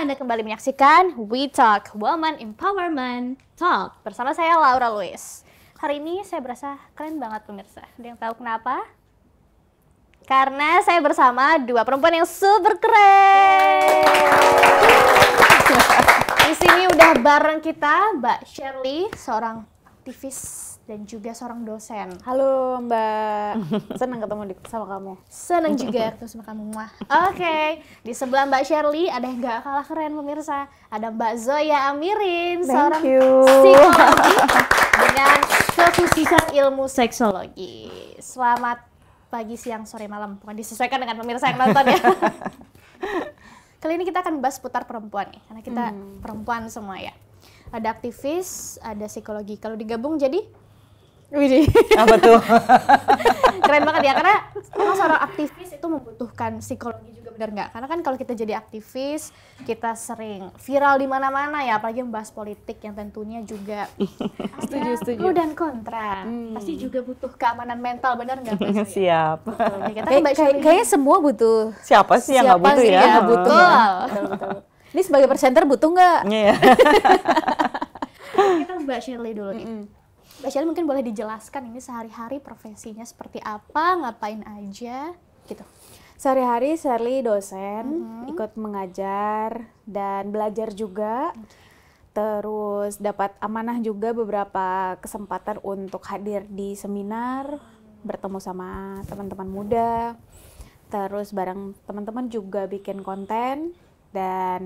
Anda kembali menyaksikan We Talk, Woman Empowerment Talk. Bersama saya Laura Luis. Hari ini saya berasa keren banget pemirsa. Ada yang tahu kenapa? Karena saya bersama dua perempuan yang super keren. Di sini udah bareng kita Mbak Shirley, seorang aktivis dan juga seorang dosen. Halo Mbak, senang ketemu sama kamu. Senang juga ketemu sama kamu. Oke, di sebelah Mbak Shirley ada yang gak kalah keren pemirsa. Ada Mbak Zoya Amirin, seorang psikologi dengan kekhususan ilmu seksologi. Selamat pagi, siang, sore, malam. Bukan disesuaikan dengan pemirsa yang nonton ya. Kali ini kita akan bahas seputar perempuan nih, karena kita perempuan semua ya. Ada aktivis, ada psikologi. Kalau digabung jadi Widih. Apa tuh? keren banget ya, karena memang seorang aktivis itu membutuhkan psikologi juga, benar nggak? Karena kan kalau kita jadi aktivis, kita sering viral di mana-mana ya, apalagi membahas politik yang tentunya juga Setuju. pro dan kontra. Pasti juga butuh keamanan mental, benar nggak? Mbak Zoya? Siap. Betul. Ya, kita kan Mbak Shirley Kayaknya semua butuh. Siapa sih yang nggak butuh sih ya? yang nggak butuh? Betul. Betul. Ini sebagai presenter butuh nggak? Iya. Kita Mbak Shirley dulu nih. Mbak Shirley mungkin boleh dijelaskan ini sehari-hari profesinya seperti apa, ngapain aja gitu. Sehari-hari Shirley dosen, ikut mengajar dan belajar juga. Terus dapat amanah juga beberapa kesempatan untuk hadir di seminar, bertemu sama teman-teman muda. Terus bareng teman-teman juga bikin konten dan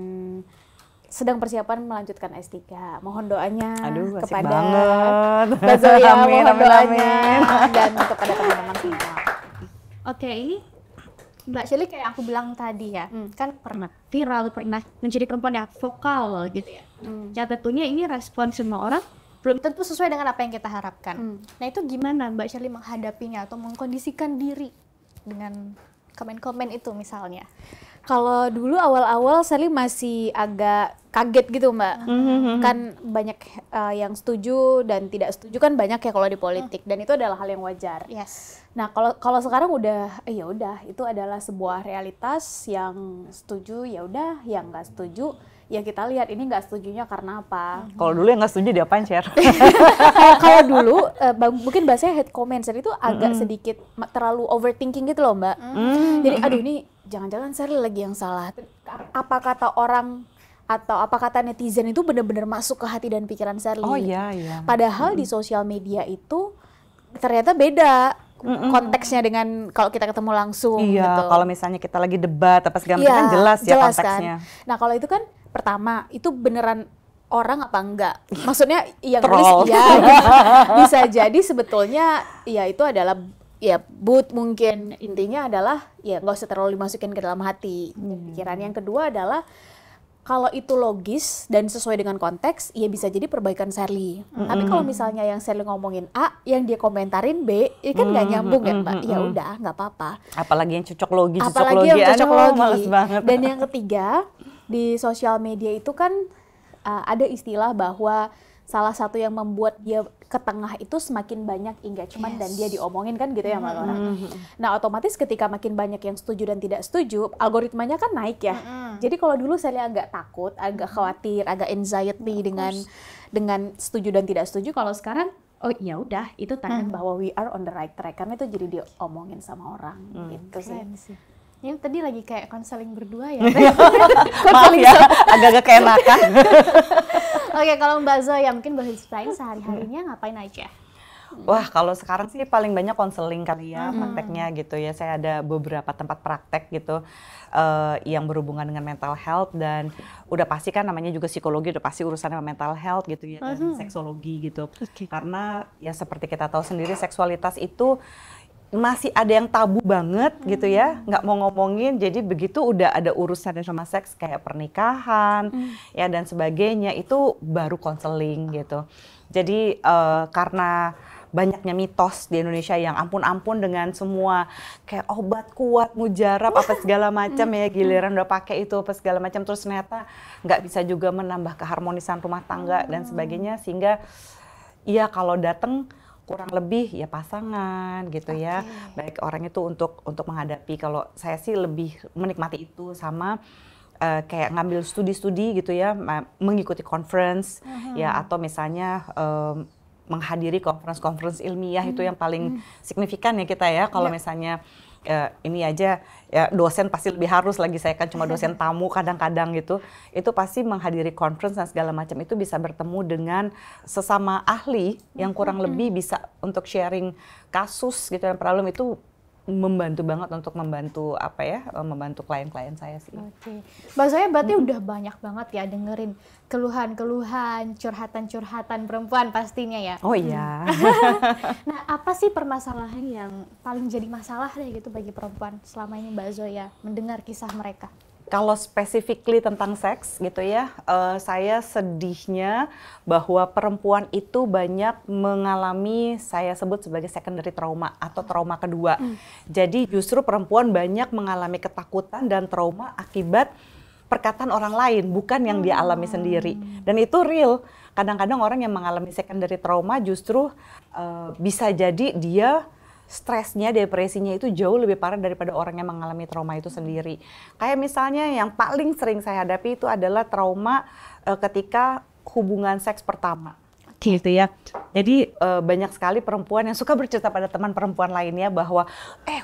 sedang persiapan melanjutkan S3. Mohon doanya Asik kepada banget. Mbak Zoya, Amin, mohon amin, doanya amin. dan kepada teman-teman semua. Oke, Mbak Shirley kayak aku bilang tadi ya, kan pernah viral, pernah menjadi perempuan yang vokal gitu ya. Ya tentunya ini respon semua orang belum tentu sesuai dengan apa yang kita harapkan. Nah itu gimana Mbak Shirley menghadapinya atau mengkondisikan diri dengan komen-komen itu misalnya? Kalau dulu awal-awal Shirley masih agak kaget gitu Mbak, kan banyak yang setuju dan tidak setuju kan banyak ya kalau di politik, dan itu adalah hal yang wajar. Yes. Nah kalau sekarang udah ya udah, itu adalah sebuah realitas, yang setuju ya udah, yang nggak setuju ya kita lihat ini nggak setujunya karena apa. Kalau dulu yang nggak setuju diapain, share? Kalau dulu mungkin bahasanya hate comments itu agak sedikit terlalu overthinking gitu loh Mbak. Jadi aduh ini jangan-jangan Shirley lagi yang salah. Apa kata orang atau apa kata netizen itu benar-benar masuk ke hati dan pikiran Shirley. Oh iya. Padahal di sosial media itu ternyata beda konteksnya dengan kalau kita ketemu langsung. Iya, gitu. kalau misalnya kita lagi debat apa segala macam Iya, kan jelas ya konteksnya. Kan? Nah kalau itu kan pertama itu beneran orang apa enggak? Maksudnya yang Troll. nulis ya bisa jadi sebetulnya ya itu adalah ya booth mungkin, intinya adalah ya nggak usah terlalu dimasukin ke dalam hati pikiran. Yang kedua adalah kalau itu logis dan sesuai dengan konteks, ya bisa jadi perbaikan Shirley. Tapi kalau misalnya yang Shirley ngomongin A, yang dia komentarin B, ya kan nggak nyambung ya Mbak. Ya udah, nggak apa-apa. Apalagi yang cocok logi, Apalagi yang cocok logi. Males banget. Dan yang ketiga, di sosial media itu kan ada istilah bahwa salah satu yang membuat dia ke tengah itu semakin banyak engagement dan dia diomongin kan gitu ya Mbak Laura. Nah otomatis ketika makin banyak yang setuju dan tidak setuju, algoritmanya kan naik ya. Jadi kalau dulu saya agak takut, agak khawatir, agak anxiety dengan setuju dan tidak setuju. Kalau sekarang oh ya udah, itu tanda bahwa we are on the right track, karena itu jadi diomongin sama orang gitu sih. Ini tadi lagi kayak konseling berdua ya. Maaf ya, agak-agak keenakan. Oke, kalau Mbak Zoya mungkin boleh ceritain sehari-harinya ngapain aja? Wah, kalau sekarang sih paling banyak konseling kali ya prakteknya gitu ya. Saya ada beberapa tempat praktek gitu yang berhubungan dengan mental health, dan udah pasti kan namanya juga psikologi, udah pasti urusannya sama mental health gitu ya, dan seksologi gitu. Karena ya seperti kita tahu sendiri, seksualitas itu masih ada yang tabu banget gitu ya, nggak mau ngomongin. Jadi begitu udah ada urusan sama seks kayak pernikahan ya dan sebagainya, itu baru konseling gitu. Jadi karena banyaknya mitos di Indonesia yang ampun-ampun dengan semua kayak obat kuat, mujarab apa segala macam ya, giliran udah pakai itu apa segala macam, terus ternyata nggak bisa juga menambah keharmonisan rumah tangga dan sebagainya, sehingga ya kalau datang kurang lebih ya pasangan gitu ya, baik orang itu untuk menghadapi. Kalau saya sih lebih menikmati itu, sama kayak ngambil studi-studi gitu ya, mengikuti conference ya, atau misalnya menghadiri conference ilmiah itu yang paling signifikan ya kita ya. Kalau misalnya ini aja ya dosen pasti lebih harus lagi, saya kan cuma dosen tamu kadang-kadang gitu. Itu pasti menghadiri conference dan segala macam itu bisa bertemu dengan sesama ahli yang kurang lebih bisa untuk sharing kasus gitu dan problem, itu membantu banget untuk membantu membantu klien-klien saya sih. Oke. Mbak Zoya berarti udah banyak banget ya dengerin keluhan-keluhan, curhatan-curhatan perempuan pastinya ya. Oh iya. Nah, apa sih permasalahan yang paling jadi masalah deh gitu bagi perempuan selama ini Mbak Zoya mendengar kisah mereka? Kalau specifically tentang seks gitu ya, saya sedihnya bahwa perempuan itu banyak mengalami, saya sebut sebagai secondary trauma atau trauma kedua. Jadi justru perempuan banyak mengalami ketakutan dan trauma akibat perkataan orang lain, bukan yang dia alami sendiri. Dan itu real. Kadang-kadang orang yang mengalami secondary trauma justru bisa jadi dia stresnya, depresinya itu jauh lebih parah daripada orang yang mengalami trauma itu sendiri. Kayak misalnya yang paling sering saya hadapi itu adalah trauma ketika hubungan seks pertama. Gitu ya. Jadi banyak sekali perempuan yang suka bercerita pada teman perempuan lainnya bahwa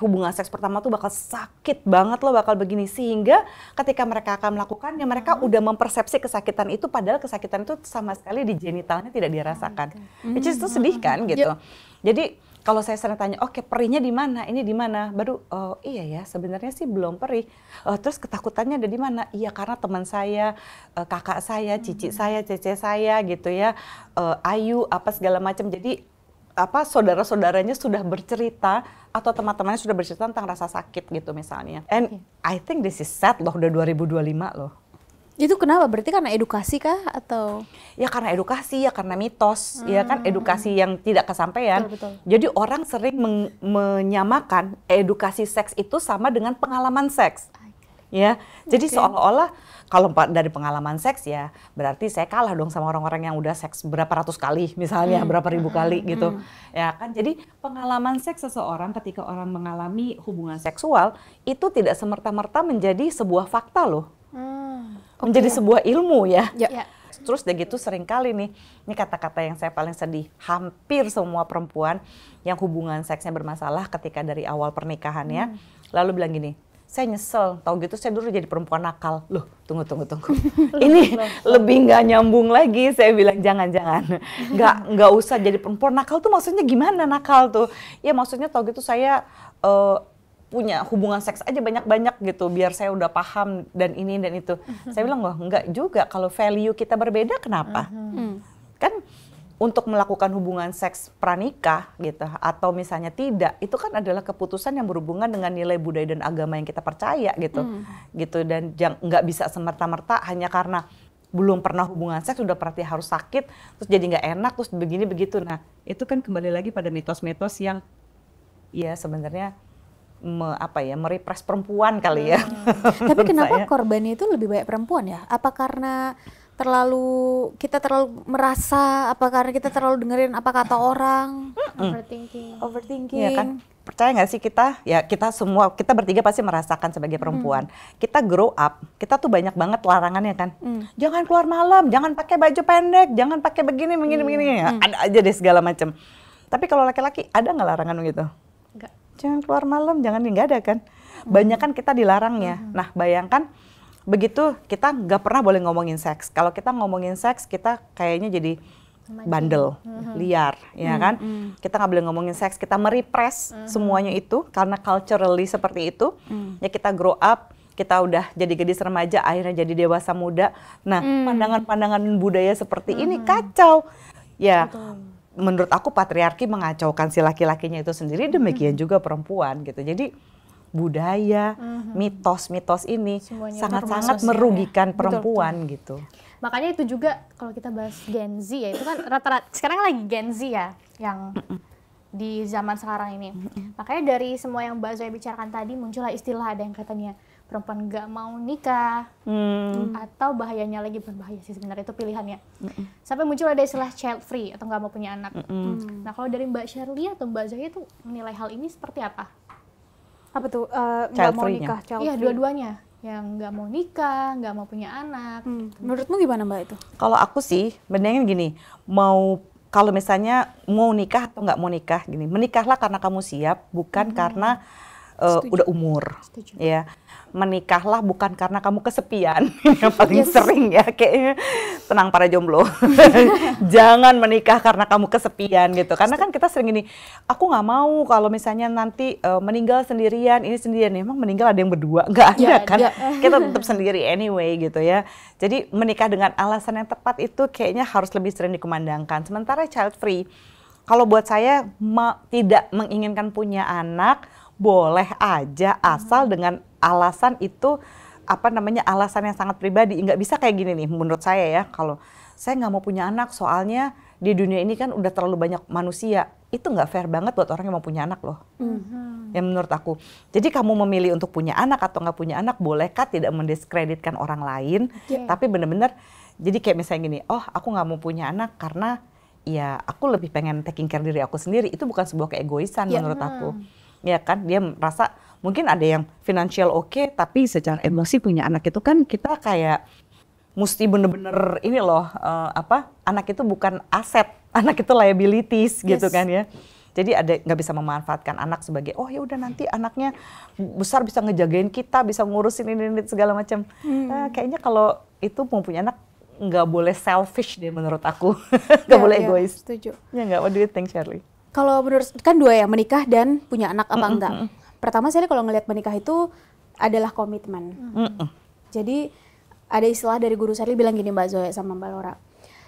hubungan seks pertama tuh bakal sakit banget loh, bakal begini, sehingga ketika mereka akan melakukannya mereka udah mempersepsi kesakitan itu, padahal kesakitan itu sama sekali di genitalnya tidak dirasakan. Which is itu sedih kan gitu. Jadi kalau saya sering tanya, oke, perihnya di mana? Ini di mana? Baru, oh iya ya, sebenarnya sih belum perih. Terus ketakutannya ada di mana? Iya, karena teman saya, kakak saya, cici saya, cece saya gitu ya, Ayu, apa segala macam. Jadi saudara-saudaranya sudah bercerita atau teman-temannya sudah bercerita tentang rasa sakit gitu misalnya. And I think this is sad loh, udah 2025 loh. Itu kenapa? Berarti karena edukasi kah atau? Ya karena edukasi, ya karena mitos, ya kan edukasi yang tidak kesampaian. Betul. Jadi orang sering menyamakan edukasi seks itu sama dengan pengalaman seks. Ya, jadi seolah-olah kalau dari pengalaman seks ya berarti saya kalah dong sama orang-orang yang udah seks berapa ratus kali misalnya, berapa ribu kali gitu. Ya kan, jadi pengalaman seks seseorang ketika orang mengalami hubungan seksual itu tidak semerta-merta menjadi sebuah fakta loh. Menjadi sebuah ilmu ya. Terus udah gitu seringkali nih, ini kata-kata yang saya paling sedih, hampir semua perempuan yang hubungan seksnya bermasalah ketika dari awal pernikahannya, lalu bilang gini, saya nyesel, tau gitu saya dulu jadi perempuan nakal. Loh, tunggu. Ini lebih nggak nyambung lagi, saya bilang jangan-jangan. Nggak usah jadi perempuan nakal tuh maksudnya gimana nakal tuh? Ya maksudnya tau gitu saya punya hubungan seks aja banyak-banyak gitu, biar saya udah paham dan ini dan itu. Saya bilang, loh enggak juga, kalau value kita berbeda kenapa? Kan untuk melakukan hubungan seks pranikah gitu, atau misalnya tidak, itu kan adalah keputusan yang berhubungan dengan nilai budaya dan agama yang kita percaya gitu. Gitu, dan nggak bisa semerta-merta hanya karena belum pernah hubungan seks udah berarti harus sakit, terus jadi nggak enak, terus begini begitu. Nah itu kan kembali lagi pada mitos-mitos yang ya sebenarnya merepress perempuan kali ya. Tapi kenapa korbannya itu lebih banyak perempuan ya? Apa karena kita terlalu merasa, apa karena kita terlalu dengerin apa kata orang? Overthinking. Iya kan? Percaya nggak sih kita semua, kita bertiga pasti merasakan sebagai perempuan. Kita grow up, kita tuh banyak banget larangannya kan. Jangan keluar malam, jangan pakai baju pendek, jangan pakai begini. Ada aja deh segala macam. Tapi kalau laki-laki ada nggak larangan gitu? Enggak. Jangan keluar malam, nggak ada kan. Banyak kan kita dilarangnya. Nah bayangkan begitu kita nggak pernah boleh ngomongin seks. Kalau kita ngomongin seks kita kayaknya jadi bandel, liar, ya kan. Kita nggak boleh ngomongin seks, kita merepress semuanya itu karena culturally seperti itu. Ya kita grow up, kita udah jadi gadis remaja, akhirnya jadi dewasa muda. Nah pandangan-pandangan budaya seperti ini kacau. Ya. Betul. Menurut aku patriarki mengacaukan si laki-lakinya itu sendiri, demikian juga perempuan gitu. Jadi budaya, mitos-mitos ini sangat-sangat merugikan perempuan gitu. Makanya itu juga kalau kita bahas Gen Z ya, itu kan rata-rata sekarang lagi Gen Z ya yang di zaman sekarang ini. Makanya dari semua yang Mbak Zoya bicarakan tadi muncullah istilah, ada yang katanya perempuan nggak mau nikah, atau bahayanya lagi, bukan bahaya sih sebenarnya, itu pilihannya. Sampai muncul ada istilah child free atau nggak mau punya anak. Nah kalau dari Mbak Shirley atau Mbak Zoya itu menilai hal ini seperti apa? Apa tuh nggak mau nikah, child free? Iya dua-duanya. yang nggak mau nikah, nggak mau punya anak. Menurutmu gimana Mbak itu? Kalau aku sih, bandingin gini, kalau misalnya mau nikah atau nggak mau nikah, gini, menikahlah karena kamu siap, bukan karena udah umur, ya. Menikahlah bukan karena kamu kesepian, yang paling sering ya, kayaknya. Tenang para jomblo, jangan menikah karena kamu kesepian gitu. Karena kan kita sering gini, aku nggak mau kalau misalnya nanti meninggal sendirian, ini sendirian. Emang meninggal ada yang berdua? Nggak ada kan? Kita tetap sendiri anyway gitu ya. Jadi menikah dengan alasan yang tepat itu kayaknya harus lebih sering dikumandangkan. Sementara child free, kalau buat saya tidak menginginkan punya anak, boleh aja asal dengan alasan itu alasan yang sangat pribadi. Nggak bisa kayak gini nih menurut saya ya, kalau saya nggak mau punya anak soalnya di dunia ini kan udah terlalu banyak manusia, itu nggak fair banget buat orang yang mau punya anak loh. Ya menurut aku. Jadi kamu memilih untuk punya anak atau nggak punya anak, bolehkah tidak mendiskreditkan orang lain, tapi bener-bener jadi kayak misalnya gini, oh aku nggak mau punya anak karena ya aku lebih pengen taking care diri aku sendiri, itu bukan sebuah keegoisan menurut aku. Ya kan, dia merasa mungkin ada yang financial oke, tapi secara emosi punya anak itu kan kita kayak mesti bener-bener ini loh, anak itu bukan aset, anak itu liabilities gitu kan ya. Jadi nggak bisa memanfaatkan anak sebagai oh ya udah nanti anaknya besar bisa ngejagain kita, bisa ngurusin ini segala macam. Kayaknya kalau itu mau punya anak nggak boleh selfish deh menurut aku, nggak boleh egois. Setuju. Ya nggak, what do you think Shirley? Kalau menurut kan dua ya, menikah dan punya anak apa enggak. Pertama saya kalau ngelihat menikah itu adalah komitmen. Jadi ada istilah dari guru Shirley bilang gini Mbak Zoya sama Mbak Laura.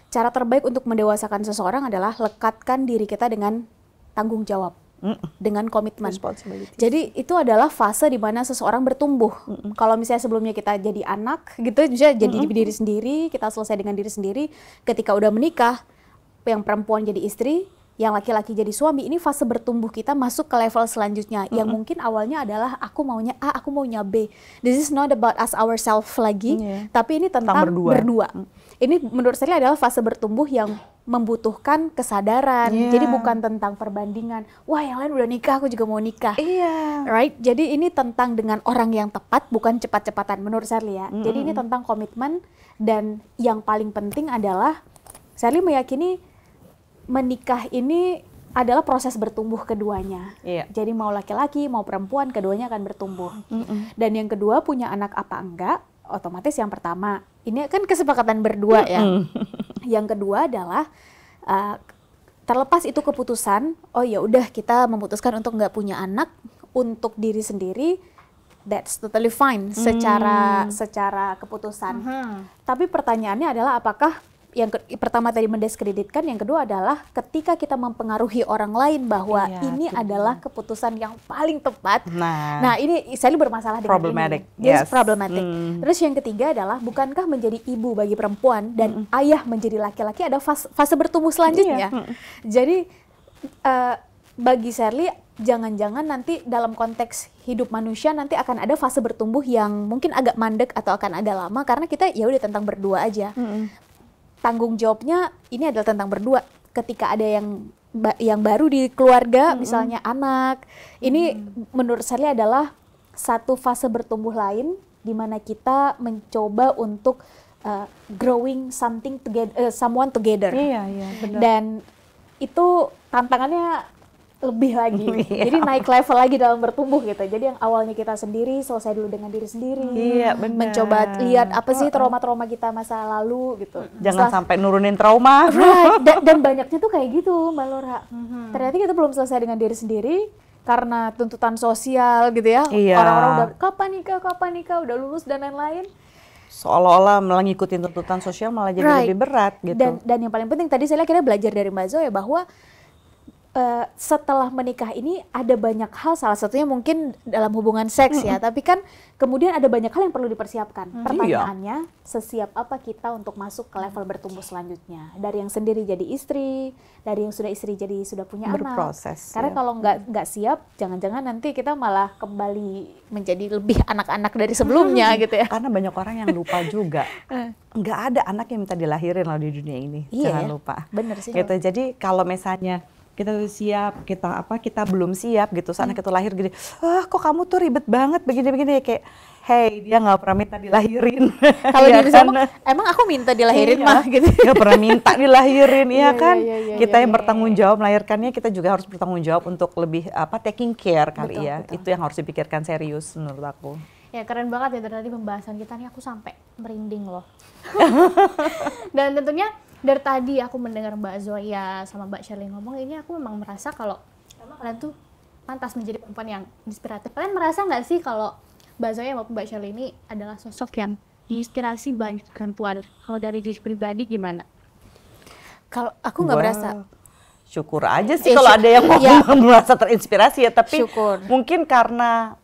Cara terbaik untuk mendewasakan seseorang adalah lekatkan diri kita dengan tanggung jawab, dengan komitmen. Jadi itu adalah fase di mana seseorang bertumbuh. Kalau misalnya sebelumnya kita jadi anak gitu, bisa jadi diri sendiri, kita selesai dengan diri sendiri. Ketika udah menikah, yang perempuan jadi istri, yang laki-laki jadi suami, ini fase bertumbuh kita masuk ke level selanjutnya yang mungkin awalnya adalah aku maunya A, aku maunya B. This is not about us ourselves lagi, tapi ini tentang berdua. Ini menurut saya adalah fase bertumbuh yang membutuhkan kesadaran. Jadi bukan tentang perbandingan. Wah, yang lain udah nikah, aku juga mau nikah. Right? Jadi ini tentang dengan orang yang tepat, bukan cepat-cepatan menurut Shirley ya. Jadi ini tentang komitmen, dan yang paling penting adalah Shirley meyakini menikah ini adalah proses bertumbuh keduanya. Jadi mau laki-laki, mau perempuan, keduanya akan bertumbuh. Dan yang kedua, punya anak apa enggak, otomatis yang pertama, ini kan kesepakatan berdua ya. Yang kedua adalah, terlepas itu keputusan, oh ya udah kita memutuskan untuk nggak punya anak, untuk diri sendiri, that's totally fine secara keputusan. Tapi pertanyaannya adalah apakah yang pertama tadi mendiskreditkan, yang kedua adalah ketika kita mempengaruhi orang lain bahwa ini adalah keputusan yang paling tepat. Nah ini saya bermasalah dengan problematic. Ini. Yes, problematic. Terus yang ketiga adalah bukankah menjadi ibu bagi perempuan dan ayah menjadi laki-laki ada fase bertumbuh selanjutnya. Jadi bagi Shirley, jangan-jangan nanti dalam konteks hidup manusia nanti akan ada fase bertumbuh yang mungkin agak mandek atau akan agak lama karena kita ya udah tentang berdua aja. Tanggung jawabnya ini adalah tentang berdua. Ketika ada yang baru di keluarga, misalnya anak, ini menurut saya adalah satu fase bertumbuh lain di mana kita mencoba untuk growing someone together. Benar. Dan itu tantangannya lebih lagi. Jadi naik level lagi dalam bertumbuh gitu. Jadi yang awalnya kita sendiri, selesai dulu dengan diri sendiri. Mencoba lihat apa sih trauma-trauma kita masa lalu gitu. Jangan sampai nurunin trauma. Dan banyaknya tuh kayak gitu Mbak Laura. Ternyata kita belum selesai dengan diri sendiri karena tuntutan sosial gitu ya. Orang-orang udah kapan nikah, udah lulus dan lain-lain. Seolah-olah mengikuti tuntutan sosial malah jadi lebih berat gitu. Dan yang paling penting tadi saya kira belajar dari Mbak Zoya bahwa setelah menikah ini ada banyak hal, salah satunya mungkin dalam hubungan seks ya, tapi kan kemudian ada banyak hal yang perlu dipersiapkan. Pertanyaannya, sesiap apa kita untuk masuk ke level bertumbuh selanjutnya? Dari yang sendiri jadi istri, dari yang sudah istri jadi sudah punya berproses, anak. Karena kalau nggak siap, jangan-jangan nanti kita malah kembali menjadi lebih anak-anak dari sebelumnya gitu ya. Karena banyak orang yang lupa juga. Nggak ada anak yang minta dilahirin loh di dunia ini, jangan lupa. Bener sih. Gitu. Jadi kalau misalnya kita udah siap, kita belum siap gitu. Saat anak itu lahir gini, kok kamu tuh ribet banget begini-begini, kayak hey, dia nggak pernah minta dilahirin. Kalau dia bisa ngomong, emang aku minta dilahirin mah gitu. Nggak pernah minta dilahirin, ya kan? Kita yang iya. bertanggung jawab melahirkannya, kita juga harus bertanggung jawab untuk lebih taking care kali Betul, ya. betul. Itu yang harus dipikirkan serius menurut aku. Ya keren banget ya dari tadi pembahasan kita nih, aku sampai merinding loh. Dan tentunya dari tadi aku mendengar Mbak Zoya sama Mbak Shirley ngomong ini, aku memang merasa kalau memang kalian tuh pantas menjadi perempuan yang inspiratif. Kalian merasa nggak sih kalau Mbak Zoya maupun Mbak Shirley ini adalah sosok yang inspirasi banyak perempuan? Kalau dari diri pribadi gimana? Kalau aku nggak berasa. Syukur aja sih kalau ada yang mau merasa terinspirasi ya, tapi Syukur. mungkin karena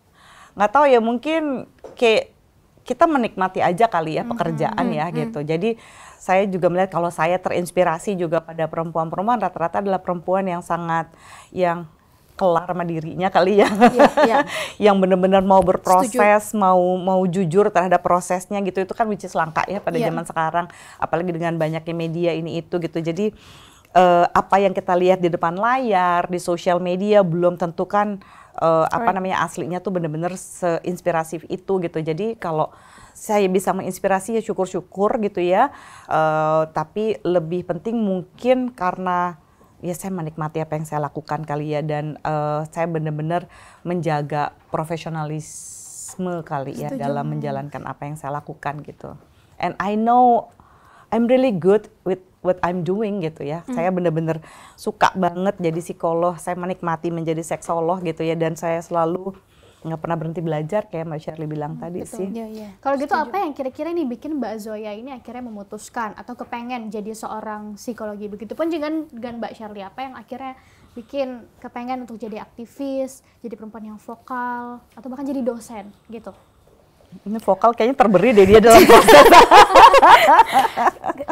nggak tahu ya, mungkin kayak kita menikmati aja kali ya pekerjaan ya gitu. Jadi saya juga melihat kalau saya terinspirasi juga pada perempuan-perempuan, rata-rata adalah perempuan yang sangat yang kelar sama dirinya kali ya. Yang benar-benar mau berproses, mau jujur terhadap prosesnya gitu. Itu kan which is langka ya pada zaman sekarang, apalagi dengan banyaknya media ini itu gitu. Jadi apa yang kita lihat di depan layar, di sosial media belum tentu kan aslinya tuh bener-bener seinspirasif itu gitu. Jadi kalau saya bisa menginspirasi ya syukur-syukur gitu ya. Tapi lebih penting mungkin karena ya saya menikmati apa yang saya lakukan kali ya, dan saya bener-bener menjaga profesionalisme kali ya dalam menjalankan apa yang saya lakukan gitu. And I know I'm really good with what I'm doing gitu ya. Saya bener-bener suka banget jadi psikolog, saya menikmati menjadi seksolog gitu ya, dan saya selalu nggak pernah berhenti belajar kayak Mbak Shirley bilang tadi sih. Kalau gitu apa yang kira-kira ini bikin Mbak Zoya ini akhirnya memutuskan atau kepengen jadi seorang psikologi? Begitupun dengan Mbak Shirley, apa yang akhirnya bikin kepengen untuk jadi aktivis, jadi perempuan yang vokal, atau bahkan jadi dosen gitu? Ini vokal kayaknya terberi deh dia dalam proses.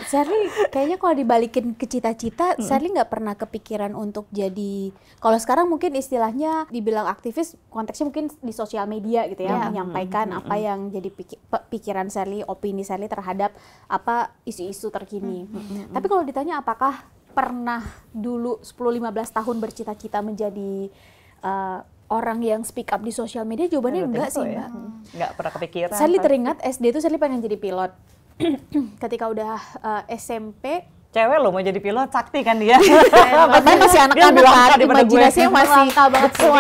Shirley kayaknya kalau dibalikin ke cita-cita, Shirley nggak pernah kepikiran untuk jadi, kalau sekarang mungkin istilahnya dibilang aktivis, konteksnya mungkin di sosial media gitu ya, menyampaikan apa yang jadi pikiran Shirley, opini Shirley terhadap apa isu-isu terkini. Tapi kalau ditanya apakah pernah dulu 10-15 tahun bercita-cita menjadi orang yang speak up di sosial media, jawabannya enggak sih Mbak. Nggak pernah kepikiran. Shirley teringat SD itu Shirley pengen jadi pilot. Ketika udah SMP, cewek loh mau jadi pilot, sakti kan dia. Makanya masih anak-anak kan, imajinasinya masih banget semua.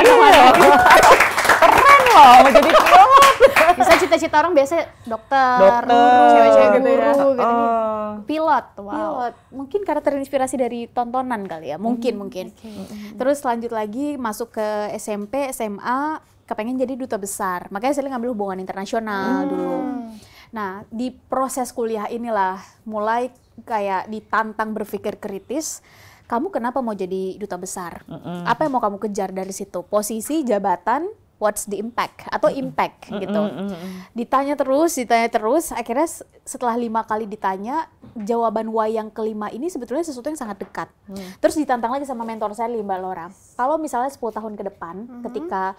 Keren loh mau jadi pilot. Bisa cita-cita orang biasanya dokter, cewek-cewek guru gitu. Pilot, wow. Pilot. Mungkin karena terinspirasi dari tontonan kali ya, mungkin. Terus lanjut lagi masuk ke SMP, SMA, kepengen jadi duta besar. Makanya saya ngambil hubungan internasional dulu. Nah, di proses kuliah inilah mulai kayak ditantang berpikir kritis. Kamu kenapa mau jadi duta besar? Apa yang mau kamu kejar dari situ? Posisi, jabatan, what's the impact? Atau impact gitu. Ditanya terus, akhirnya setelah 5 kali ditanya, jawaban why yang kelima ini sebetulnya sesuatu yang sangat dekat. Terus ditantang lagi sama mentor saya, Mbak Laura. Kalau misalnya 10 tahun ke depan, ketika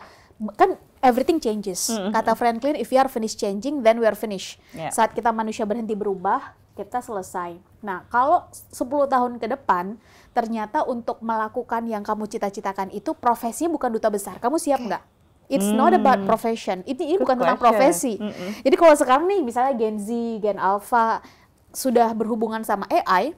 kan everything changes. Kata Franklin, if we are finished changing, then we are finished. Saat kita manusia berhenti berubah, kita selesai. Nah, kalau 10 tahun ke depan, ternyata untuk melakukan yang kamu cita-citakan itu, profesinya bukan duta besar. Kamu siap nggak? It's not about profession. Ini bukan tentang profesi. Jadi kalau sekarang nih, misalnya Gen Z, Gen Alpha, sudah berhubungan sama AI,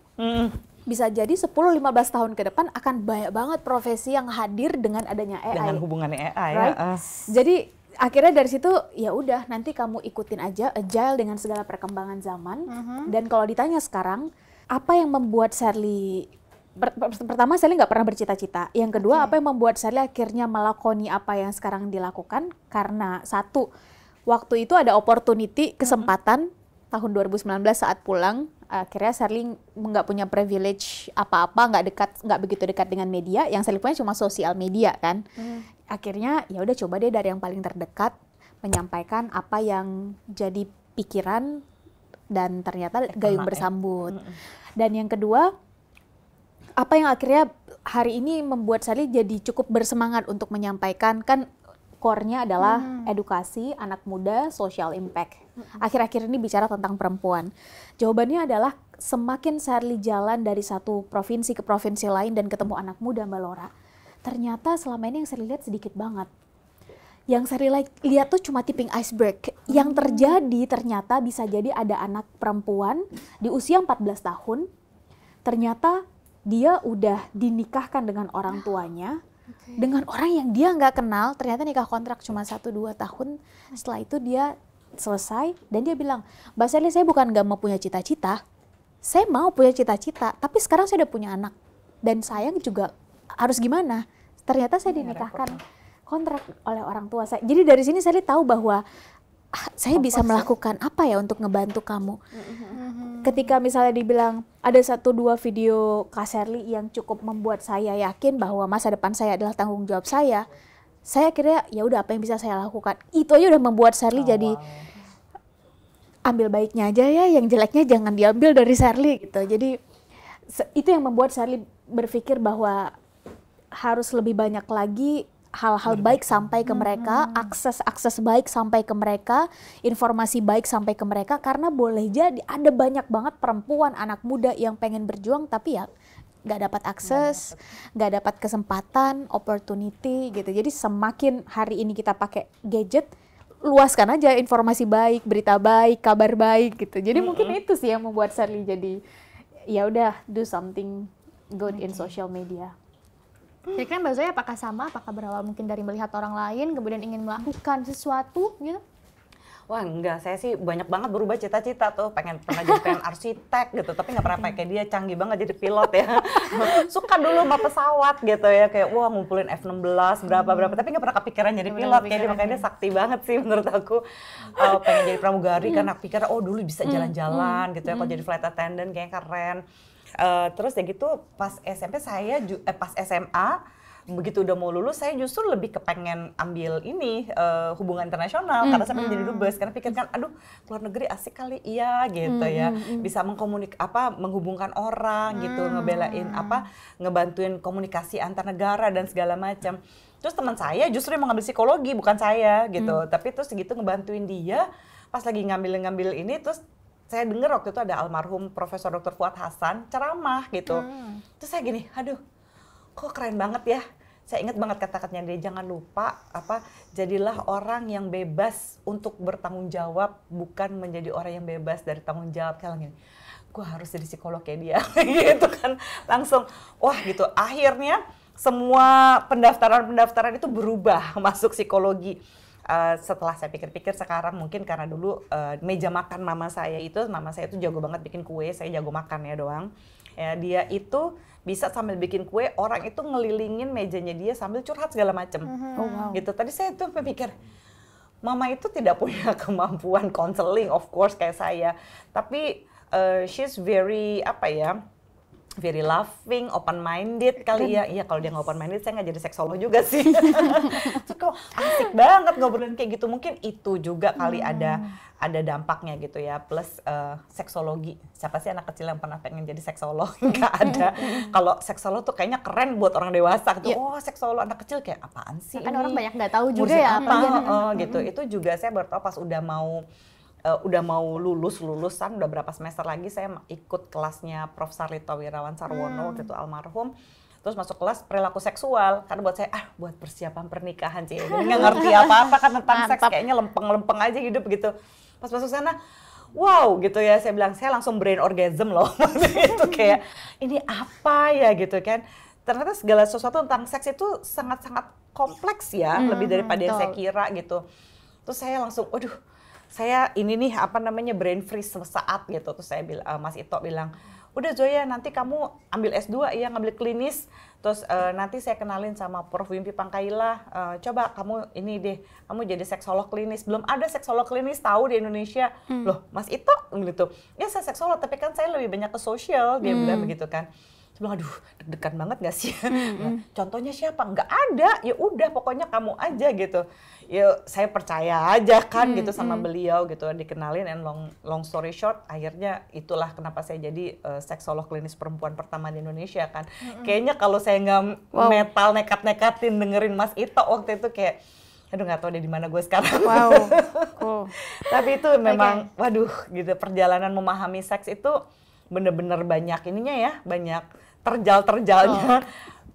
bisa jadi 10-15 tahun ke depan akan banyak banget profesi yang hadir dengan adanya AI. Dengan hubungannya AI, right? Jadi akhirnya dari situ ya udah, nanti kamu ikutin aja agile dengan segala perkembangan zaman. Dan kalau ditanya sekarang, apa yang membuat Shirley pertama, Shirley nggak pernah bercita-cita. Yang kedua, apa yang membuat Shirley akhirnya melakoni apa yang sekarang dilakukan? Karena satu, waktu itu ada opportunity, kesempatan tahun 2019 saat pulang. Akhirnya Shirley nggak punya privilege apa-apa, nggak begitu dekat dengan media. Yang Shirley punya cuma sosial media kan. Akhirnya ya udah coba deh dari yang paling terdekat menyampaikan apa yang jadi pikiran, dan ternyata gayung bersambut. Dan yang kedua, apa yang akhirnya hari ini membuat Shirley jadi cukup bersemangat untuk menyampaikan, kan core-nya adalah edukasi anak muda, social impact. Akhir-akhir ini bicara tentang perempuan. Jawabannya adalah semakin Sherly jalan dari satu provinsi ke provinsi lain dan ketemu anak muda Mbak Laura, ternyata selama ini yang Sherly lihat sedikit banget. Yang Sherly lihat tuh cuma tipping iceberg. Yang terjadi ternyata bisa jadi ada anak perempuan di usia 14 tahun, ternyata dia udah dinikahkan dengan orang tuanya, dengan orang yang dia nggak kenal, ternyata nikah kontrak cuma 1-2 tahun, setelah itu dia selesai, dan dia bilang, Mbak Sherly, saya bukan nggak mau punya cita-cita, saya mau punya cita-cita, tapi sekarang saya udah punya anak, dan sayang juga harus gimana? Ternyata saya dinikahkan kontrak oleh orang tua saya. Jadi dari sini saya tahu bahwa saya bisa melakukan apa ya untuk ngebantu kamu. Ketika misalnya dibilang ada 1-2 video Kak Sherly yang cukup membuat saya yakin bahwa masa depan saya adalah tanggung jawab saya kira ya udah apa yang bisa saya lakukan. Itu aja udah membuat Sherly jadi ambil baiknya aja ya, yang jeleknya jangan diambil dari Sherly gitu. Jadi itu yang membuat Sherly berpikir bahwa harus lebih banyak lagi hal-hal baik sampai ke mereka, akses baik sampai ke mereka, informasi baik sampai ke mereka, karena boleh jadi ada banyak banget perempuan, anak muda yang pengen berjuang tapi ya nggak dapat akses, nggak dapat kesempatan, opportunity gitu. Jadi semakin hari ini kita pakai gadget, luaskan aja informasi baik, berita baik, kabar baik gitu. Jadi mungkin itu sih yang membuat Sherly jadi ya udah do something good in social media. Kira-kira Mbak Zoya apakah sama? Apakah berawal mungkin dari melihat orang lain, kemudian ingin melakukan sesuatu gitu? Wah enggak, saya sih banyak banget berubah cita-cita tuh, pernah jadi arsitek gitu, tapi nggak pernah kayak dia, canggih banget jadi pilot ya. Suka dulu sama pesawat gitu ya, kayak wah ngumpulin F-16 berapa, tapi nggak pernah kepikiran jadi pilot, kayak dia, makanya dia sakti banget sih menurut aku. Pengen jadi pramugari karena pikir oh dulu bisa jalan-jalan gitu ya, kalau jadi flight attendant kayaknya keren. Terus ya gitu pas SMP pas SMA, begitu udah mau lulus saya justru lebih kepengen ambil ini hubungan internasional karena saya pengen jadi dubes, karena pikir kan aduh luar negeri asik kali iya gitu ya, bisa menghubungkan orang gitu, ngebantuin komunikasi antar negara dan segala macam. Terus teman saya justru yang mengambil psikologi, bukan saya gitu, tapi terus gitu ngebantuin dia pas lagi ngambil ini. Terus saya dengar waktu itu ada almarhum Profesor Dr. Fuad Hasan ceramah gitu. Terus saya gini, aduh kok keren banget ya. Saya ingat banget kata-katanya dia, jangan lupa jadilah orang yang bebas untuk bertanggung jawab, bukan menjadi orang yang bebas dari tanggung jawab. Kayak gini, gue harus jadi psikolog kayak dia gitu kan. Langsung wah gitu, akhirnya semua pendaftaran itu berubah masuk psikologi. Setelah saya pikir-pikir sekarang mungkin karena dulu meja makan mama saya itu jago banget bikin kue, saya jago makannya doang. Ya, dia itu bisa sambil bikin kue, orang itu ngelilingin mejanya dia sambil curhat segala macem. Gitu. Tadi saya tuh pikir, mama itu tidak punya kemampuan konseling, of course kayak saya, tapi she's very very loving, open-minded kali ya. Iya kalau dia nggak open-minded, saya nggak jadi seksolog juga sih. Terus kok asik banget ngobrolin kayak gitu. Mungkin itu juga kali ada dampaknya gitu ya. Plus seksologi. Siapa sih anak kecil yang pernah pengen jadi seksolog? Nggak ada. Kalau seksolog tuh kayaknya keren buat orang dewasa gitu. Oh seksolog, anak kecil kayak apaan sih? Kan orang banyak nggak tahu juga ya apa. Gitu. Itu juga saya baru tahu pas udah mau lulusan, udah berapa semester lagi saya ikut kelasnya Prof. Sarlito Wirawan Sarwono, waktu itu almarhum. Terus masuk kelas perilaku seksual, karena buat saya buat persiapan pernikahan sih, nggak ngerti apa-apa kan tentang seks, kayaknya lempeng-lempeng aja hidup gitu. Pas masuk sana, wow gitu ya, saya bilang saya langsung brain orgasm loh, itu kayak ini apa ya gitu kan. Ternyata segala sesuatu tentang seks itu sangat-sangat kompleks ya, lebih daripada yang saya kira gitu. Terus saya langsung, aduh, saya ini nih brain freeze sesaat gitu. Terus saya bilang, Mas Ito bilang, udah Zoya nanti kamu ambil S2 ya, ngambil klinis. Terus nanti saya kenalin sama Prof. Wimpi Pangkaila, coba kamu ini deh, kamu jadi seksolog klinis. Belum ada seksolog klinis tahu di Indonesia. Loh Mas Ito gitu, ya saya seksolog tapi kan saya lebih banyak ke sosial, dia bilang begitu kan. Bilang, aduh deg-degan banget gak sih? Nah, contohnya siapa? Nggak ada, ya udah pokoknya kamu aja gitu. Ya saya percaya aja kan gitu sama beliau gitu, dikenalin, and long story short akhirnya itulah kenapa saya jadi seksolog klinis perempuan pertama di Indonesia kan. Kayaknya kalau saya nggak metal nekat-nekatin dengerin Mas Ito waktu itu kayak aduh nggak tahu deh di mana gue sekarang. Wow. Cool. Tapi itu memang waduh gitu, perjalanan memahami seks itu bener-bener banyak ininya ya, banyak terjal-terjalnya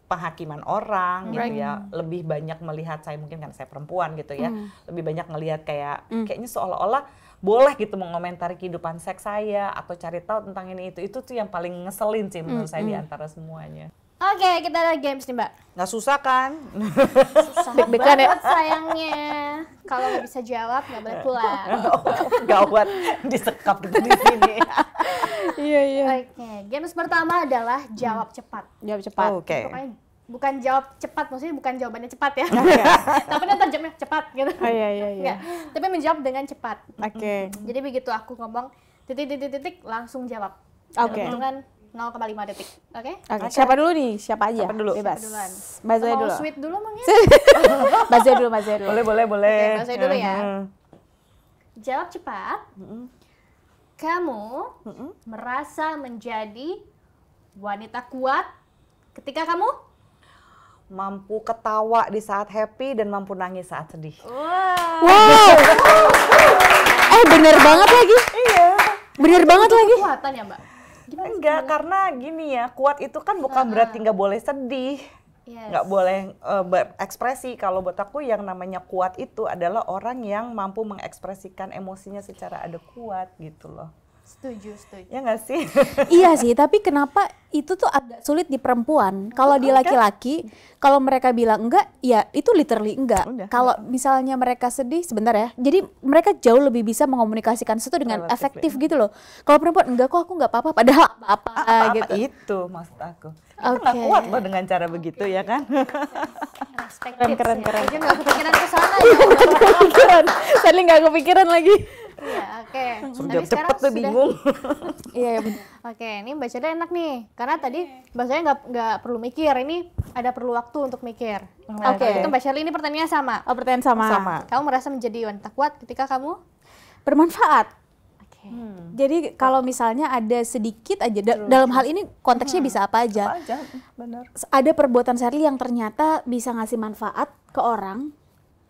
penghakiman orang gitu ya. Lebih banyak melihat, saya mungkin kan saya perempuan gitu ya, lebih banyak melihat kayaknya seolah-olah boleh gitu mengomentari kehidupan seks saya atau cari tahu tentang ini itu tuh yang paling ngeselin sih menurut saya di antara semuanya. Oke, kita ada games nih, Mbak. Nggak susah kan? Susah banget sayangnya. Kalau nggak bisa jawab, nggak boleh pulang. Gawat, disekap gitu di sini. Iya. Oke, games pertama adalah jawab cepat. Jawab cepat. Oke. Pokoknya bukan jawab cepat, maksudnya bukan jawabannya cepat ya. Tapi nanti jawabnya cepat gitu. Oh iya. Nggak, tapi menjawab dengan cepat. Oke. Jadi begitu aku ngomong titik langsung jawab. Oke. Hitungan 0,5 detik. Oke? Oke. Siapa dulu nih? Siapa aja? Siapa dulu? Bebas. Siapa duluan? Mbak Zoya Mau dulu. sweet dulu mungkin? Mbak Zoya dulu. Boleh. Oke, Mbak Zoya dulu ya. Jawab cepat. Kamu merasa menjadi wanita kuat ketika kamu Mampu ketawa di saat happy dan mampu nangis saat sedih. Wow. Bener banget lagi. Iya. Bener banget lagi. kekuatan ya, Mbak? Gimana sih? Enggak, karena gini ya, kuat itu kan bukan berarti nggak boleh sedih. Yes. Nggak boleh berekspresi. Kalau buat aku yang namanya kuat itu adalah orang yang mampu mengekspresikan emosinya secara ada kuat gitu loh. Setuju. Ya nggak sih? Iya sih, tapi kenapa itu tuh agak sulit di perempuan? Kalau di laki-laki, kalau mereka bilang enggak, ya itu literally enggak. Kalau misalnya mereka sedih, sebentar ya. Jadi mereka jauh lebih bisa mengomunikasikan sesuatu dengan efektif gitu loh. Kalau perempuan enggak kok, aku enggak apa-apa, padahal apa-apa gitu. Itu maksud aku. Kita nggak kuat loh dengan cara begitu ya kan? Keren. Aja nggak kepikiran ke sana ya. Kepikiran. Tadi nggak kepikiran lagi. Iya, oke. Sudah cepet tuh bingung. Iya, benar. Oke, ini Mbak Ceda enak nih. Karena tadi Mbak Ceda nggak perlu mikir. Ini ada perlu waktu untuk mikir. Oke. Itu Mbak Shirley ini pertanyaannya sama. Oh, pertanyaan sama. Kamu merasa menjadi wanita kuat ketika kamu? Bermanfaat. Oke. Jadi kalau misalnya ada sedikit aja, dalam hal ini konteksnya bisa apa aja. Benar. Ada perbuatan Shirley yang ternyata bisa ngasih manfaat ke orang,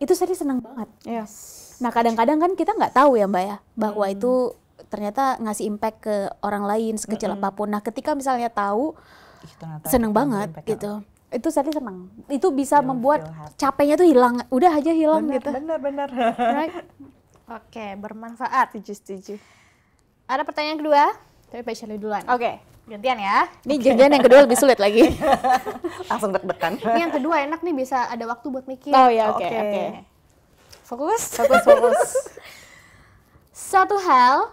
itu Shirley senang banget. Yes. Nah kadang-kadang kan kita nggak tahu ya Mbak ya, bahwa itu ternyata ngasih impact ke orang lain sekecil apapun. Nah ketika misalnya tahu, seneng banget gitu. Itu Shirley senang. Itu bisa membuat capeknya tuh hilang, udah aja hilang gitu. Benar. Right? Oke, bermanfaat. Setuju. Ada pertanyaan kedua, tapi Mbak Shirley duluan. Oke. Gantian ya. Ini jangan yang kedua lebih sulit lagi. Langsung deg-degan. Ini yang kedua enak nih, bisa ada waktu buat mikir. Oh ya, oke. Fokus. Fokus. Satu hal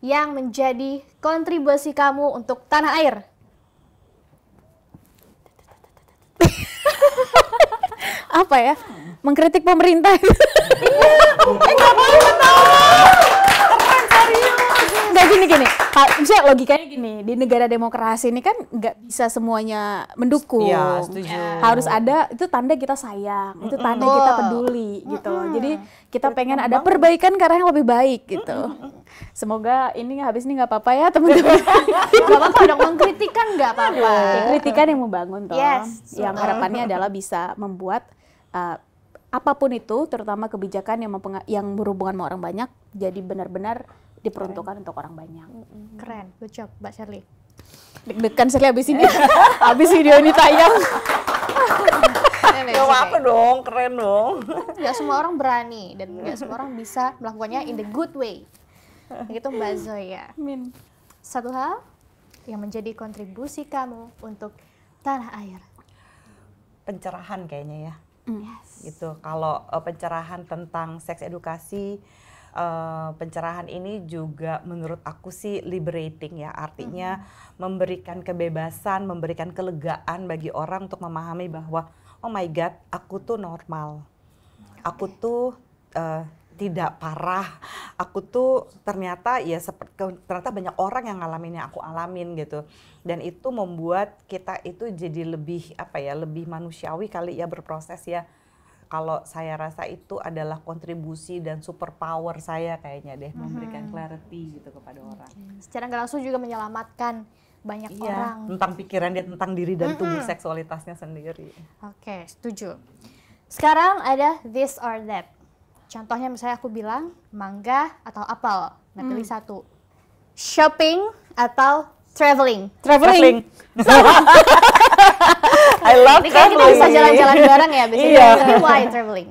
yang menjadi kontribusi kamu untuk tanah air. Apa ya? Mengkritik pemerintah. Nggak gini. Misalnya logikanya gini, di negara demokrasi ini kan nggak bisa semuanya mendukung. Iya, setuju. Harus ada, itu tanda kita sayang, itu tanda kita peduli gitu loh. Jadi kita pengen ada perbaikan ke arah yang lebih baik gitu. Semoga ini habis ini nggak apa-apa ya teman-teman. Gak apa-apa dong, mengkritik kan nggak apa-apa. Kritikan yang membangun toh. Yes. Yang harapannya adalah bisa membuat apapun itu, terutama kebijakan yang berhubungan sama orang banyak, jadi benar-benar diperuntukkan untuk orang banyak. Keren, good job Mbak Shirley. Deg-degan sekali habis ini, habis video ini tayang. Gak apa-apa dong, keren dong. Gak semua orang berani dan gak semua orang bisa melakukannya in the good way. Begitu Mbak Zoya. Amin. Satu hal yang menjadi kontribusi kamu untuk tanah air. Pencerahan kayaknya ya. Yes. Gitu. Kalau pencerahan tentang seks edukasi, pencerahan ini juga menurut aku sih liberating ya, artinya memberikan kebebasan, memberikan kelegaan bagi orang untuk memahami bahwa oh my god, aku tuh normal, aku tuh tidak parah, aku tuh ternyata ya ternyata banyak orang yang ngalamin yang aku alamin gitu, dan itu membuat kita itu jadi lebih lebih manusiawi kali ya berproses ya. Kalau saya rasa itu adalah kontribusi dan superpower saya kayaknya deh, memberikan clarity gitu kepada orang. Secara nggak langsung juga menyelamatkan banyak orang. Tentang pikiran dia, tentang diri dan tubuh seksualitasnya sendiri. Oke, setuju. Sekarang ada this or that. Contohnya misalnya aku bilang mangga atau apel, nah pilih satu. shopping atau traveling? Traveling. I love Ini kayak kita bisa jalan-jalan bareng ya biasanya. Iya. Tapi why traveling?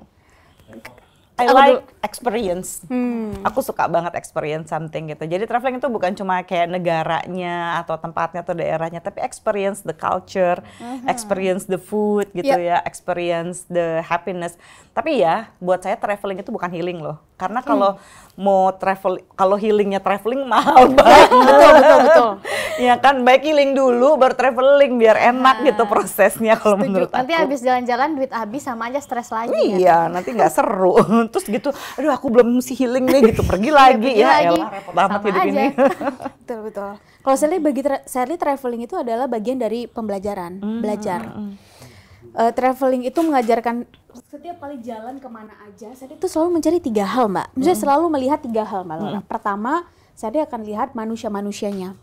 I like experience. Aku suka banget experience something gitu. Jadi traveling itu bukan cuma kayak negaranya atau tempatnya atau daerahnya, tapi experience the culture, experience the food gitu ya, experience the happiness. Tapi ya, buat saya traveling itu bukan healing loh. Karena kalau mau travel, kalau healingnya traveling mahal banget. Betul. Ya kan, baik healing dulu baru traveling biar enak gitu prosesnya kalau menurut aku. Nanti habis jalan-jalan duit habis sama aja stres lagi. Iya, nanti nggak seru. Terus gitu, aduh aku belum mesti healing nih gitu, pergi lagi ya. Elah, repot amat Sama hidup aja. ini. Betul. Kalau saya lihat bagi Shirley, traveling itu adalah bagian dari pembelajaran, belajar. Traveling itu mengajarkan setiap kali jalan kemana aja, saya itu selalu mencari 3 hal, Mbak. Maksudnya selalu melihat 3 hal, Mbak Laura. Pertama, saya akan lihat manusia-manusianya,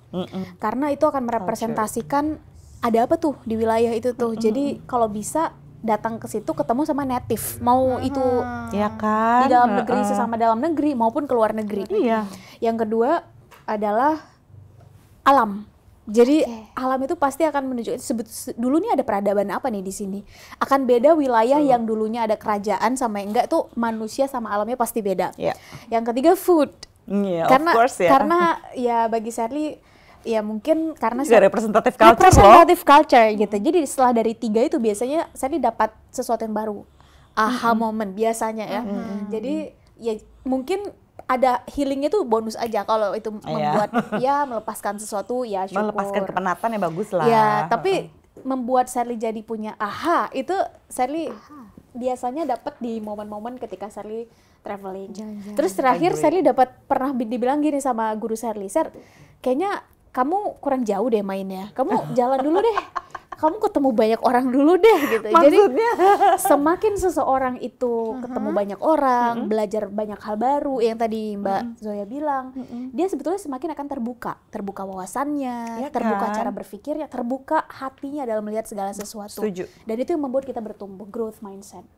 karena itu akan merepresentasikan ada apa tuh di wilayah itu tuh. Jadi kalau bisa datang ke situ ketemu sama native, mau itu Ya kan? di dalam negeri, sesama dalam negeri maupun ke luar negeri. Iya. Yang kedua adalah alam. Jadi alam itu pasti akan menunjukkan dulu nih ada peradaban apa nih di sini. Akan beda wilayah yang dulunya ada kerajaan sama yang enggak tuh, manusia sama alamnya pasti beda. Yeah. Yang ketiga food. Yeah, Karena of course, ya. karena ya bagi Shirley ya mungkin karena Juga representative culture loh. representative culture gitu. Jadi setelah dari 3 itu biasanya Shirley dapat sesuatu yang baru. Aha moment biasanya ya. Jadi ya mungkin ada healingnya tuh bonus aja kalau itu membuat ya melepaskan sesuatu ya syukur. Melepaskan kepenatan ya bagus lah. Ya, tapi membuat Shirley jadi punya aha itu Shirley biasanya dapat di momen-momen ketika Shirley traveling. Terus terakhir Shirley dapat pernah dibilang gini sama guru Shirley, kayaknya kamu kurang jauh deh mainnya. Kamu jalan dulu deh. Kamu ketemu banyak orang dulu deh gitu. Maksudnya? Jadi semakin seseorang itu ketemu banyak orang, belajar banyak hal baru yang tadi Mbak Zoya bilang, dia sebetulnya semakin akan terbuka wawasannya, Ya terbuka kan? cara berpikirnya, terbuka hatinya dalam melihat segala sesuatu. Setuju. Dan itu yang membuat kita bertumbuh, growth mindset.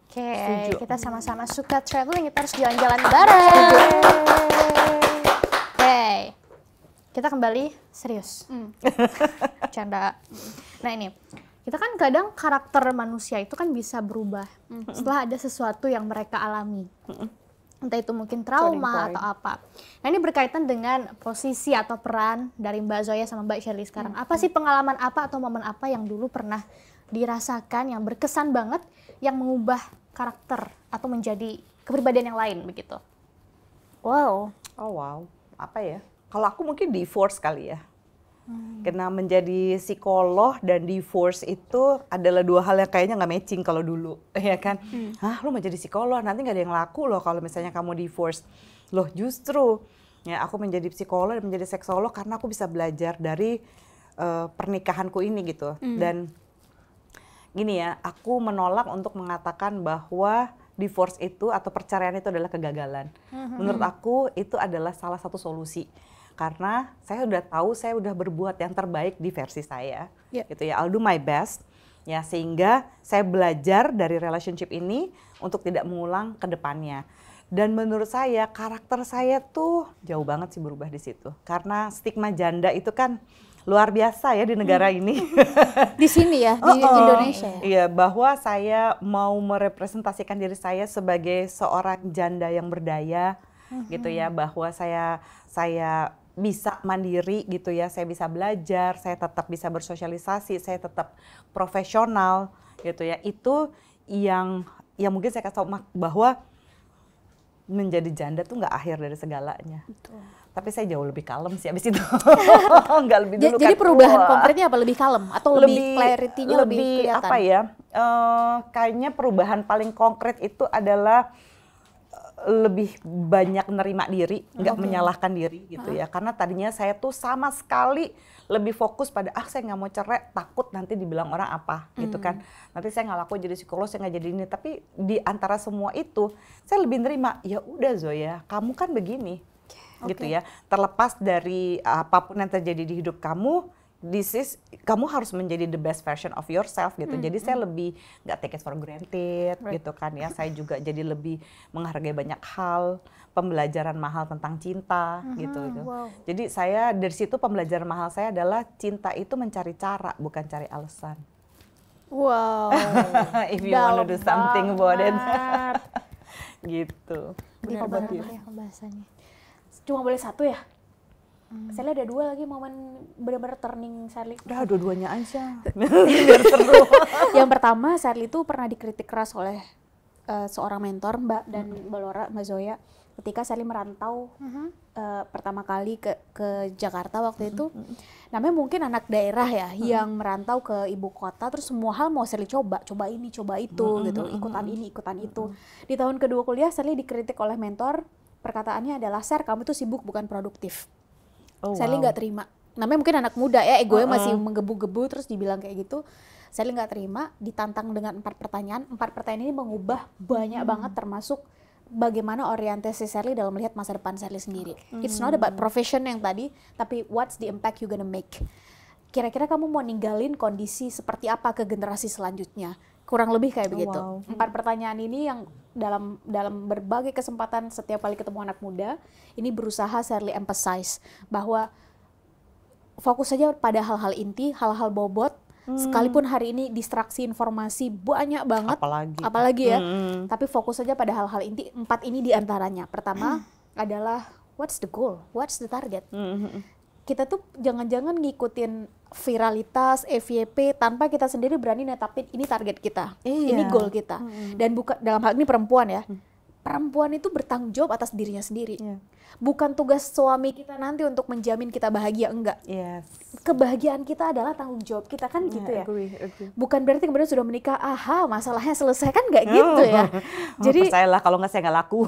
Oke, kita sama-sama suka traveling, kita harus jalan-jalan bareng. Oke, kita kembali serius. Canda. Nah ini, kita kan kadang karakter manusia itu kan bisa berubah setelah ada sesuatu yang mereka alami. Entah itu mungkin trauma atau apa. Nah ini berkaitan dengan posisi atau peran dari Mbak Zoya sama Mbak Shirley sekarang. Apa sih pengalaman apa atau momen apa yang dulu pernah dirasakan yang berkesan banget yang mengubah karakter atau menjadi kepribadian yang lain begitu? Wow. Oh wow, apa ya? Kalau aku mungkin divorce kali ya. Karena menjadi psikolog dan divorce itu adalah 2 hal yang kayaknya nggak matching kalau dulu, ya kan? Hah, lu mau jadi psikolog, nanti nggak ada yang laku loh kalau misalnya kamu divorce. Loh justru, ya aku menjadi psikolog dan menjadi seksolog karena aku bisa belajar dari pernikahanku ini gitu. Dan gini ya, aku menolak untuk mengatakan bahwa divorce itu atau perceraian itu adalah kegagalan. Menurut aku itu adalah salah satu solusi. Karena saya udah tahu saya udah berbuat yang terbaik di versi saya, gitu ya. I'll do my best, ya sehingga saya belajar dari relationship ini untuk tidak mengulang ke depannya. Dan menurut saya karakter saya tuh jauh banget sih berubah di situ. Karena stigma janda itu kan luar biasa ya di negara ini. Di sini ya, di Indonesia ya? Iya, bahwa saya mau merepresentasikan diri saya sebagai seorang janda yang berdaya, gitu ya. Bahwa saya bisa mandiri gitu ya, saya bisa belajar, saya tetap bisa bersosialisasi, saya tetap profesional gitu ya. Itu yang mungkin saya kasih tahu bahwa menjadi janda tuh nggak akhir dari segalanya. Betul. Tapi saya jauh lebih kalem sih abis itu. Nggak lebih dulu. Jadi perubahan konkretnya apa? Lebih kalem atau lebih clarity-nya lebih kelihatan? Apa ya? Kayaknya perubahan paling konkret itu adalah lebih banyak nerima diri, nggak menyalahkan diri gitu ya. Karena tadinya saya tuh sama sekali lebih fokus pada saya nggak mau cerai, takut nanti dibilang orang apa gitu kan. Nanti saya nggak laku jadi psikolog, saya nggak jadi ini. Tapi di antara semua itu saya lebih nerima. Ya udah Zoya, kamu kan begini gitu ya. Terlepas dari apapun yang terjadi di hidup kamu, kamu harus menjadi the best version of yourself gitu. Jadi saya lebih nggak take it for granted gitu kan ya. Saya juga jadi lebih menghargai banyak hal, pembelajaran mahal tentang cinta gitu. Wow. Jadi saya dari situ pembelajaran mahal saya adalah cinta itu mencari cara bukan cari alasan. Wow. If you want to do something about it. Gitu. Benar-benar ya bahasanya. Cuma boleh satu ya? Sally ada 2 lagi momen benar-benar turning Sally. Udah dua-duanya aja. Biar seru. Yang pertama, Sally itu pernah dikritik keras oleh seorang mentor, Mbak dan Mbak Laura, Mbak Zoya, ketika Sally merantau pertama kali ke Jakarta waktu itu. Namanya mungkin anak daerah ya, yang merantau ke ibu kota, terus semua hal mau Sally coba ini, coba itu gitu, ikutan ini, ikutan itu. Di tahun kedua kuliah, Sally dikritik oleh mentor, perkataannya adalah, "Ser, kamu tuh sibuk bukan produktif." Sally nggak terima. Namanya mungkin anak muda ya, egonya masih menggebu-gebu, terus dibilang kayak gitu. Sally nggak terima, ditantang dengan 4 pertanyaan. 4 pertanyaan ini mengubah banyak banget, termasuk bagaimana orientasi Sally dalam melihat masa depan Sally sendiri. It's not about profession yang tadi, tapi what's the impact you gonna make. Kira-kira kamu mau ninggalin kondisi seperti apa ke generasi selanjutnya? Kurang lebih kayak begitu. 4 pertanyaan ini yang dalam berbagai kesempatan setiap kali ketemu anak muda, ini berusaha Sally emphasize bahwa fokus saja pada hal-hal inti, hal-hal bobot. Sekalipun hari ini distraksi informasi banyak banget, apalagi ya, tapi fokus saja pada hal-hal inti. 4 ini diantaranya. Pertama adalah what's the goal, what's the target. Kita tuh jangan-jangan ngikutin viralitas, FYP tanpa kita sendiri berani netapin ini target kita, ini goal kita. Dan bukan dalam hal ini perempuan ya. Perempuan itu bertanggung jawab atas dirinya sendiri. Bukan tugas suami kita nanti untuk menjamin kita bahagia, enggak. Kebahagiaan kita adalah tanggung jawab kita kan gitu ya. Agree. Bukan berarti kemudian sudah menikah, aha masalahnya selesai, kan enggak gitu ya. Jadi percayalah, kalau enggak saya enggak laku.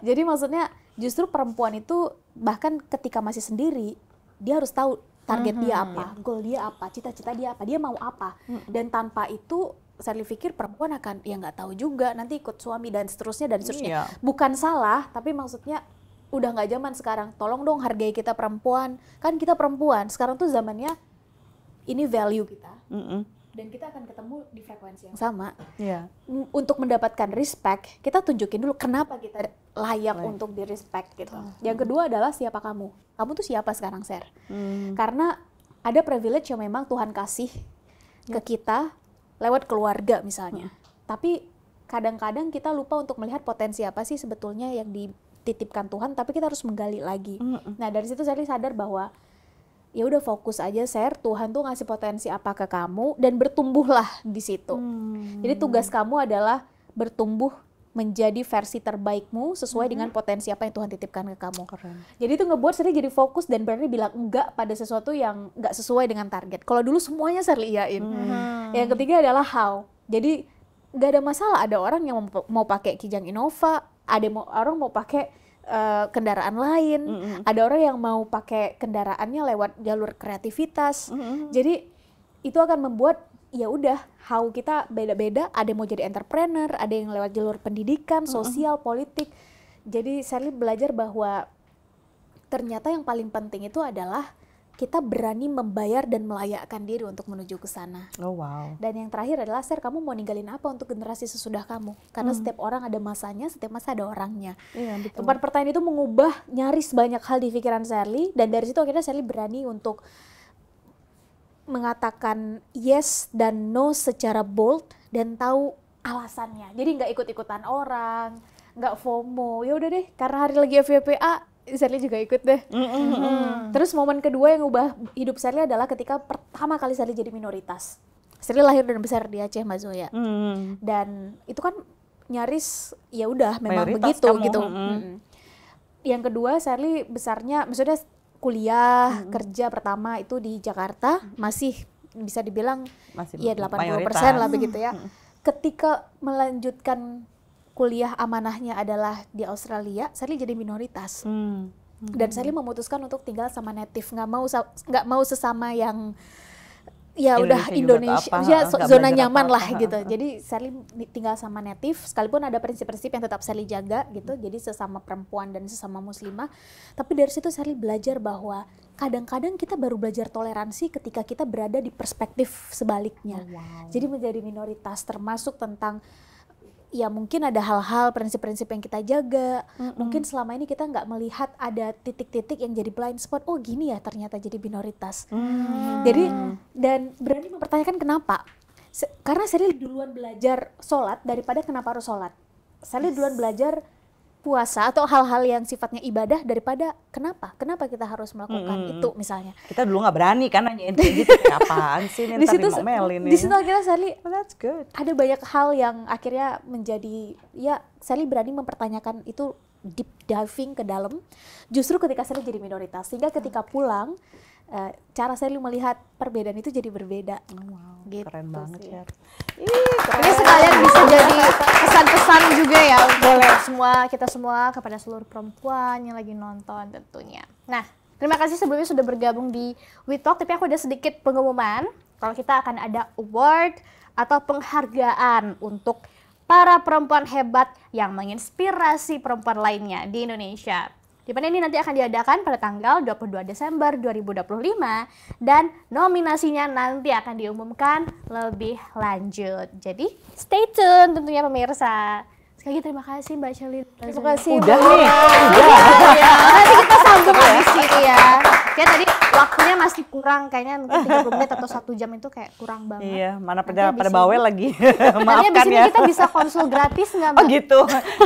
Jadi maksudnya justru perempuan itu bahkan ketika masih sendiri, dia harus tahu target dia apa, goal dia apa, cita-cita dia apa, dia mau apa. Dan tanpa itu Sally pikir perempuan akan ya nggak tahu juga, nanti ikut suami dan seterusnya. Bukan salah, tapi maksudnya udah nggak zaman sekarang. Tolong dong hargai kita perempuan, kan kita perempuan. Sekarang tuh zamannya ini value kita. Dan kita akan ketemu di frekuensi yang sama. Untuk mendapatkan respect, kita tunjukin dulu kenapa kita layak untuk di respect gitu. Yang kedua adalah siapa kamu. Kamu tuh siapa sekarang, Ser? Karena ada privilege yang memang Tuhan kasih ke kita lewat keluarga misalnya. Tapi kadang-kadang kita lupa untuk melihat potensi apa sih sebetulnya yang dititipkan Tuhan, tapi kita harus menggali lagi. Nah, dari situ saya sadar bahwa ya udah fokus aja, Ser, Tuhan tuh ngasih potensi apa ke kamu dan bertumbuhlah di situ. Jadi tugas kamu adalah bertumbuh menjadi versi terbaikmu sesuai dengan potensi apa yang Tuhan titipkan ke kamu. Jadi itu ngebuat Sally jadi fokus dan berani bilang enggak pada sesuatu yang enggak sesuai dengan target. Kalau dulu semuanya Sally iyain. Yang ketiga adalah how. Jadi nggak ada masalah ada orang yang mau pakai Kijang Innova, ada orang mau pakai kendaraan lain, ada orang yang mau pakai kendaraannya lewat jalur kreativitas. Jadi itu akan membuat ya udah how kita beda-beda, ada yang mau jadi entrepreneur, ada yang lewat jalur pendidikan, sosial, politik. Jadi Sally belajar bahwa ternyata yang paling penting itu adalah kita berani membayar dan melayakkan diri untuk menuju ke sana. Dan yang terakhir adalah, Ser, kamu mau ninggalin apa untuk generasi sesudah kamu? Karena setiap orang ada masanya, setiap masa ada orangnya. 4 pertanyaan itu mengubah nyaris banyak hal di pikiran Sally, dan dari situ akhirnya Sally berani untuk mengatakan yes dan no secara bold dan tahu alasannya. Jadi nggak ikut-ikutan orang, nggak FOMO. Ya udah deh, karena hari lagi FYPA, Sally juga ikut deh. Terus momen kedua yang ubah hidup Sally adalah ketika pertama kali Sally jadi minoritas. Sally lahir dan besar di Aceh, Mbak Zoya. Dan itu kan nyaris ya udah memang mayoritas begitu kamu. Gitu. Yang kedua Sally besarnya, maksudnya kuliah, kerja pertama itu di Jakarta, masih bisa dibilang masih ya 80% lah begitu ya. Ketika melanjutkan kuliah amanahnya adalah di Australia, Sally jadi minoritas. Dan Sally memutuskan untuk tinggal sama native, nggak mau sesama yang ya udah Indonesia ya, zona nyaman lah gitu. Jadi Sally tinggal sama native, sekalipun ada prinsip-prinsip yang tetap Sally jaga gitu. Jadi sesama perempuan dan sesama muslimah. Tapi dari situ Sally belajar bahwa kadang-kadang kita baru belajar toleransi ketika kita berada di perspektif sebaliknya. Jadi menjadi minoritas, termasuk tentang ya mungkin ada hal-hal, prinsip-prinsip yang kita jaga. Mungkin selama ini kita nggak melihat ada titik-titik yang jadi blind spot. Oh gini ya ternyata jadi minoritas. Jadi dan berani mempertanyakan kenapa. Karena saya duluan belajar sholat daripada kenapa harus sholat. Saya duluan belajar puasa atau hal-hal yang sifatnya ibadah daripada kenapa kita harus melakukan itu misalnya. Kita dulu nggak berani kan nanyain kayak gitu, apaan sih ini ntar dimomelin. Di situ akhirnya Sally that's good. Ada banyak hal yang akhirnya menjadi ya Sally berani mempertanyakan itu, deep diving ke dalam justru ketika Sally jadi minoritas, sehingga ketika pulang cara Sally melihat perbedaan itu jadi berbeda. Gitu keren banget ya. Ini sekalian bisa jadi pesan-pesan juga ya boleh kita semua kepada seluruh perempuan yang lagi nonton tentunya. Nah, terima kasih sebelumnya sudah bergabung di We Talk, tapi aku ada sedikit pengumuman kalau kita akan ada award atau penghargaan untuk para perempuan hebat yang menginspirasi perempuan lainnya di Indonesia. Di mana ini nanti akan diadakan pada tanggal 22 Desember 2025 dan nominasinya nanti akan diumumkan lebih lanjut. Jadi stay tune tentunya pemirsa. Sekali lagi terima kasih Mbak Shelly. Terima kasih. Udah nih. Ya, nanti kita sambung habis ini ya. Kayak tadi waktunya masih kurang, kayaknya mungkin 30 menit atau 1 jam itu kayak kurang banget. Iya, mana pada bawel lagi. Nanti Maafkan abis ini ya. kita bisa konsul gratis nggak Mbak? Oh gitu,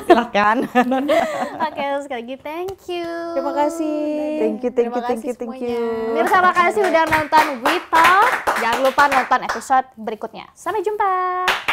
silakan. Oke, sekali lagi thank you. Terima kasih. Thank you. Pemirsa, makasih udah nonton We Talk. Jangan lupa nonton episode berikutnya. Sampai jumpa.